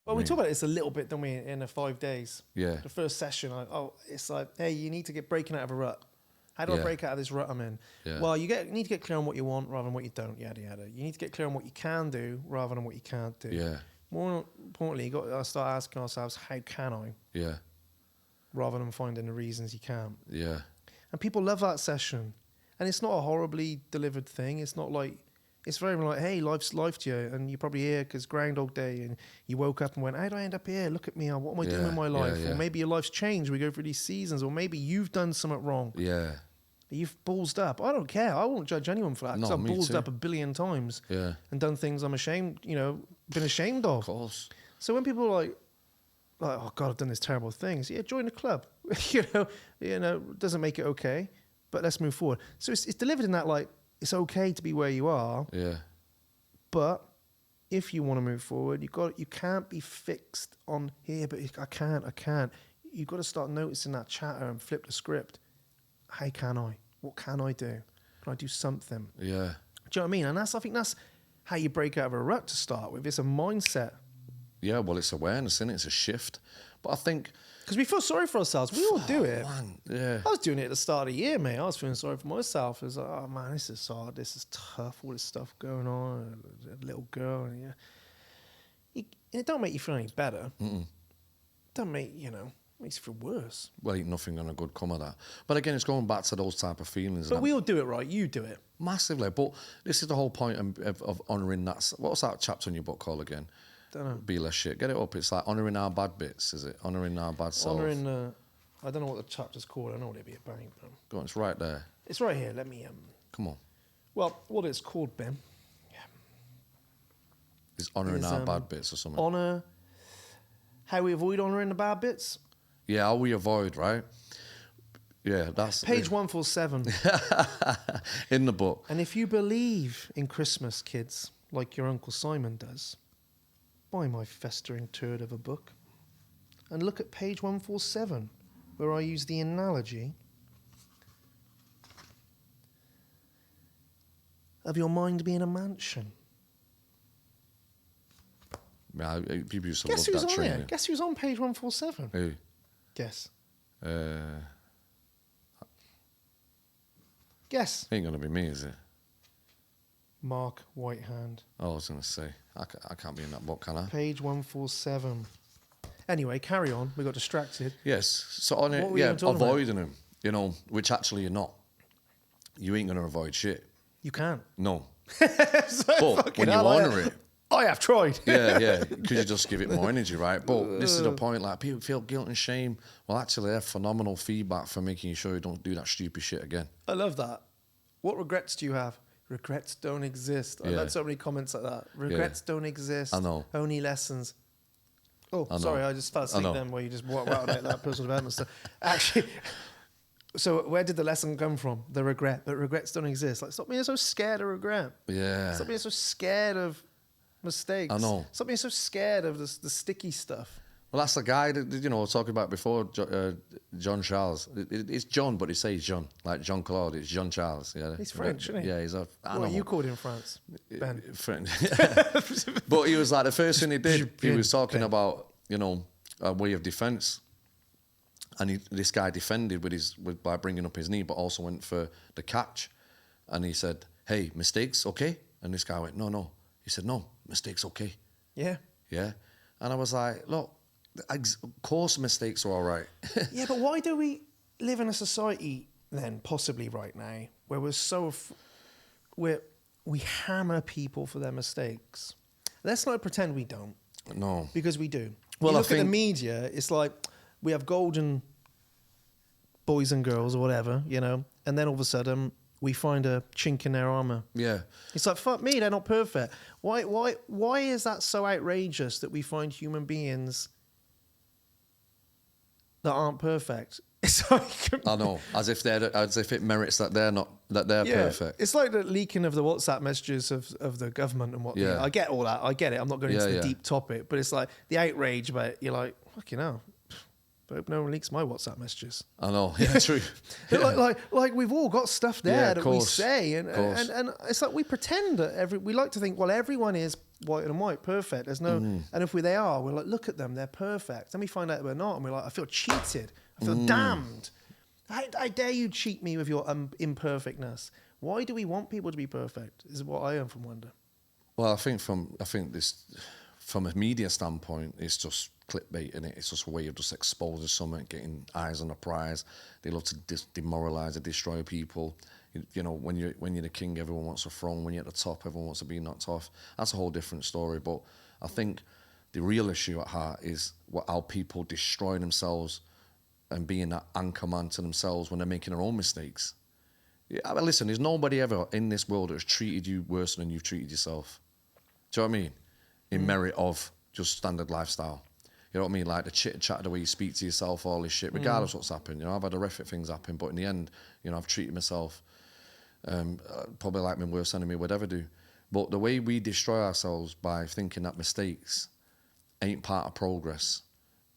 Well, we talk about this a little bit, don't we, in the 5 days? Yeah. The first session, it's like, hey, you need to get breaking out of a rut. How do I break out of this rut I'm in? Yeah. Well, you need to get clear on what you want rather than what you don't, yada, yada. You need to get clear on what you can do rather than what you can't do. Yeah. More importantly, you got to start asking ourselves, how can I? Yeah. Rather than finding the reasons you can't. Yeah. And people love that session. And it's not a horribly delivered thing. It's not like, it's very like, hey, life's life to you. And you're probably here because Groundhog Day and you woke up and went, how did I end up here? Look at me. What am I doing with my life? Or maybe your life's changed. We go through these seasons. Or maybe you've done something wrong. Yeah. You've ballsed up. I don't care. I won't judge anyone for that. Because I've ballsed up a billion times. Yeah. And done things I'm ashamed, been ashamed of. Of course. So when people are like, oh God, I've done this terrible things. Yeah, join the club. Doesn't make it okay, but let's move forward. So it's delivered in that like, it's okay to be where you are. Yeah. But if you want to move forward, you can't be fixed on here, but I can't. You've got to start noticing that chatter and flip the script. How can I? What can I do? Can I do something? Yeah. Do you know what I mean? And I think that's how you break out of a rut to start with. It's a mindset. Yeah, well, it's awareness, isn't it? It's a shift. But I think... Because we feel sorry for ourselves. We all do it. Man, yeah. I was doing it at the start of the year, mate. I was feeling sorry for myself. It was like, oh, man, this is hard. This is tough. All this stuff going on. A little girl. And it don't make you feel any better. It don't make, makes you feel worse. Well, ain't nothing gonna good come of that. But again, it's going back to those type of feelings. But we all do it, right? You do it. Massively. But this is the whole point of honouring that. What's that chapter in your book called again? Don't know. Be less shit. Get it up. It's like honouring our bad bits, is it? Honouring our bad self. Honouring, I don't know what the chapter's called. I know what it'd be about. But Go on, it's right there. it's right here. Let me... Come on. Well, what it's called, Ben, It's honouring our bad bits or something. honour... How we avoid honouring the bad bits? Yeah, how we avoid, right? Yeah, that's... Page 147. in the book. And if you believe in Christmas, kids, like your Uncle Simon does, buy my festering turd of a book and look at page 147, where I use the analogy of your mind being a mansion. Yeah, people used to Guess love who's that on training. here? Guess who's on page 147? Who? Guess. Ain't Guess. going to be me, is it? Mark Whitehand. Oh, I was going to say. I can't be in that book, can I? Page 147. Anyway, carry on. We got distracted. Yes. So on it, What were you talking about? avoiding them, which actually you're not. You ain't going to avoid shit. You can't. No. So But when you honour it, I have tried. yeah, because you just give it more energy, right? But this is the point, like, people feel guilt and shame. Well, actually, they're phenomenal feedback for making sure you don't do that stupid shit again. I love that. What regrets do you have? Regrets don't exist. I've had so many comments like that. Regrets don't exist. I know. Only lessons. Oh, I know. sorry, I just fell asleep then where you just walk out on that personal development stuff. Actually, so where did the lesson come from? The regret. But regrets don't exist. Like, stop being so scared of regret. Yeah. Stop being so scared of mistakes. I know. Stop being so scared of the sticky stuff. Well, that's the guy that, talking about before, John Charles. It's John, but he says John. Like John Claude, it's John Charles. Yeah. He's French, isn't he? Yeah, he's a What animal. are you called in France? Ben. French. But he was like, the first thing he did, he was talking about, a way of defence. And this guy defended by bringing up his knee, but also went for the catch. And he said, hey, mistakes, okay? And this guy went, no. He said, no, mistakes, okay. Yeah. Yeah. And I was like, look, of course mistakes are all right. Yeah, but why do we live in a society then, possibly right now, where we hammer people for their mistakes? Let's not pretend we don't. No. Because we do. Well, you I look at the think- media, it's like we have golden boys and girls or whatever, and then all of a sudden we find a chink in their armour. Yeah. It's like, fuck me, they're not perfect. Why is that so outrageous that we find human beings that aren't perfect? It's like, I know, as if it merits that they're perfect. It's like the leaking of the WhatsApp messages of the government and what. Yeah. I get all that. I get it. I'm not going into the Yeah. deep topic, but it's like the outrage about it. You're like, fucking hell. I hope no one leaks my WhatsApp messages. I know, yeah, true. Like we've all got stuff there Yeah, of that course, we say, and of course. it's like we pretend that we like to think, well, everyone is white and white, perfect. There's no, and if they are, we're like, look at them, they're perfect. Then we find out we're not, and we're like, I feel cheated. I feel damned. I dare you cheat me with your imperfectness. Why do we want people to be perfect? Is what I often wonder. Well, I think from a media standpoint, it's just clickbait, and it's just a way of just exposing something, getting eyes on the prize. They love to demoralize and destroy people. You know, when you're the king, everyone wants a throne. When you're at the top, everyone wants to be knocked off. That's a whole different story. But I think the real issue at heart is how people destroy themselves and being that anchor man to themselves when they're making their own mistakes. Yeah, I mean, listen, there's nobody ever in this world that has treated you worse than you've treated yourself. Do you know what I mean? In merit of just standard lifestyle. You know what I mean? Like the chit chat, the way you speak to yourself, all this shit, regardless what's happened. You know, I've had horrific things happen, but in the end, you know, I've treated myself probably like my worst enemy would ever do. But the way we destroy ourselves by thinking that mistakes ain't part of progress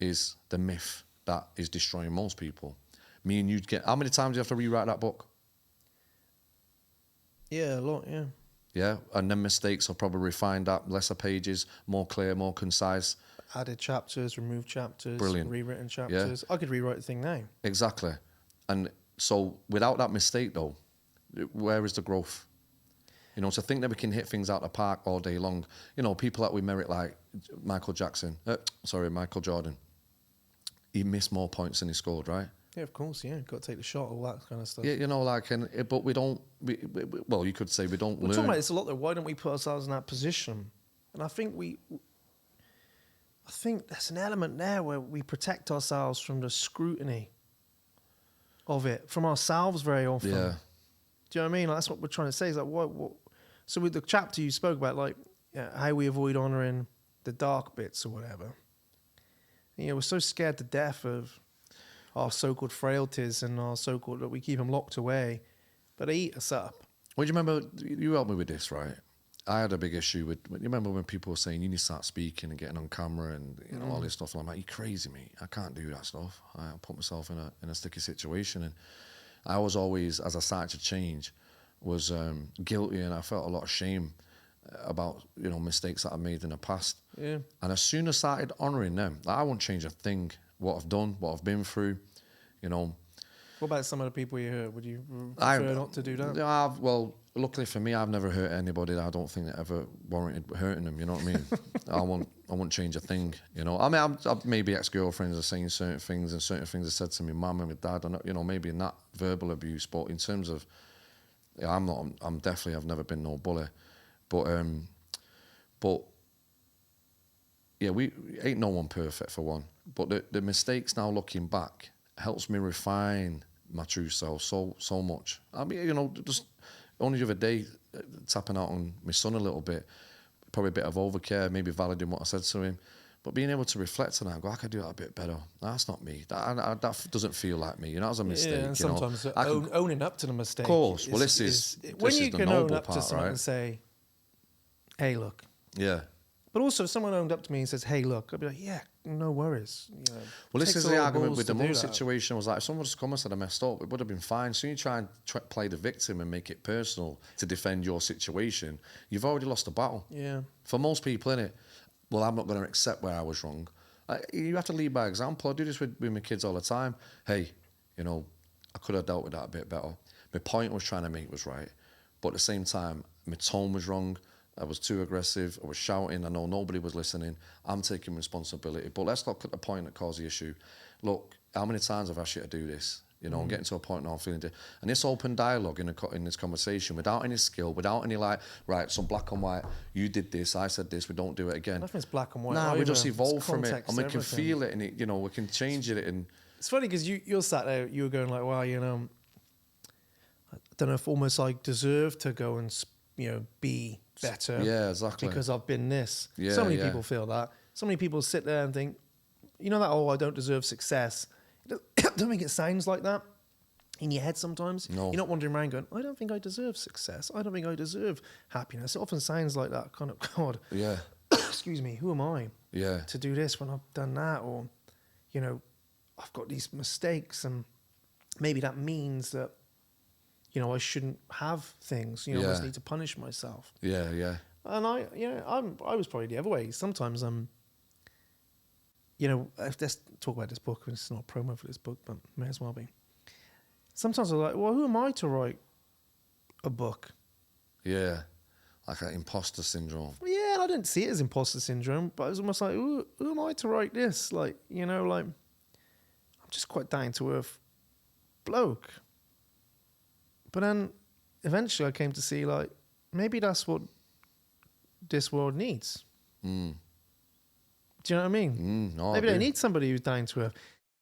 is the myth that is destroying most people. Me and you how many times do you have to rewrite that book? Yeah, a lot, yeah. Yeah, and then mistakes will probably refine that, lesser pages, more clear, more concise. Added chapters, removed chapters, Brilliant. Rewritten chapters. Yeah. I could rewrite the thing now. Exactly. And so without that mistake, though, where is the growth? You know, to think that we can hit things out the park all day long. You know, people that we merit like Michael Jordan. He missed more points than he scored, right? Yeah, of course, yeah. Got to take the shot, all that kind of stuff. Yeah, you know, like, but we don't, well, you could say we don't learn. We're talking about this a lot, though. Why don't we put ourselves in that position? And I think there's an element there where we protect ourselves from the scrutiny of it, from ourselves very often. Yeah. Do you know what I mean? Like, that's what we're trying to say. Is like, what? So with the chapter you spoke about, like how we avoid honouring the dark bits or whatever. You know, we're so scared to death of our so-called frailties and our so-called that we keep them locked away, but they eat us up. Well, do you remember, you helped me with this, right? I had a big issue with, you remember when people were saying you need to start speaking and getting on camera and you know all this stuff? And I'm like, you crazy, mate. I can't do that stuff. I put myself in a sticky situation. And I was always, as I started to change, was guilty, and I felt a lot of shame about, you know, mistakes that I made in the past. Yeah. And as soon as I started honouring them, I won't change a thing, what I've done, what I've been through, you know. What about some of the people you hurt? Would you prefer not to do that? Well, luckily for me, I've never hurt anybody that I don't think that ever warranted hurting them. You know what I mean? I won't change a thing. You know, I mean, maybe ex-girlfriends are saying certain things, and certain things are said to me, mum and my dad, and you know, maybe not verbal abuse, but in terms of, yeah, I'm definitely, I've never been no bully, but yeah, we ain't no one perfect for one. But the mistakes now looking back helps me refine my true self so much. I mean, you know, just only the other day, tapping out on my son a little bit, probably a bit of overcare, maybe validating what I said to him, but being able to reflect on that and go, I could do that a bit better. That's not me. That doesn't feel like me. You know, that was a mistake. Yeah, and sometimes you know? owning up to the mistake. Of course. Well, this is when you the can noble own up part, to something right? and say, "Hey, look." Yeah. But also, if someone owned up to me and says, "Hey, look," I'd be like, "Yeah, no worries." You know, well, this is the argument with the mum that. situation. Was like, if someone just come and said I messed up, it would have been fine. So you try and play the victim and make it personal to defend your situation, you've already lost the battle. Yeah. For most people, innit? Well, I'm not going to accept where I was wrong. You have to lead by example. I do this with my kids all the time. Hey, you know, I could have dealt with that a bit better. My point I was trying to make was right, but at the same time, my tone was wrong. I was too aggressive. I was shouting. I know nobody was listening. I'm taking responsibility. But let's look at the point that caused the issue. Look, how many times have I asked you to do this? You know, I'm getting to a point now I'm feeling... And this open dialogue in this conversation, without any skill, without any like, right, some black and white, you did this, I said this, we don't do it again. Nothing's black and white. Nah, either. we just evolve It's from it. And we can everything. feel it, and it, you know, we can change it. And it's funny because you're sat there, you were going like, well, you know, I don't know if almost I deserve to go and, you know, be better. Yeah, exactly. Because I've been this. Yeah, so many yeah. people feel that. So many people sit there and think, you know that, oh, I don't deserve success. I don't think it sounds like that in your head sometimes. No. You're not wandering around going, I don't think I deserve success. I don't think I deserve happiness. It often sounds like that kind of, God, yeah, excuse me, who am I yeah, to do this when I've done that? Or, you know, I've got these mistakes, and maybe that means that, you know, I shouldn't have things. You know, I just Yeah. need to punish myself. yeah, yeah. And I was probably the other way. Sometimes let's talk about this book. It's not a promo for this book, but may as well be. Sometimes I'm like, well, who am I to write a book? Yeah, like an imposter syndrome. Yeah, and I didn't see it as imposter syndrome, but it was almost like, who am I to write this? Like, I'm just quite down to earth bloke. But then eventually I came to see, like, maybe that's what this world needs. Do you know what I mean? No, Maybe they need somebody who's down to earth.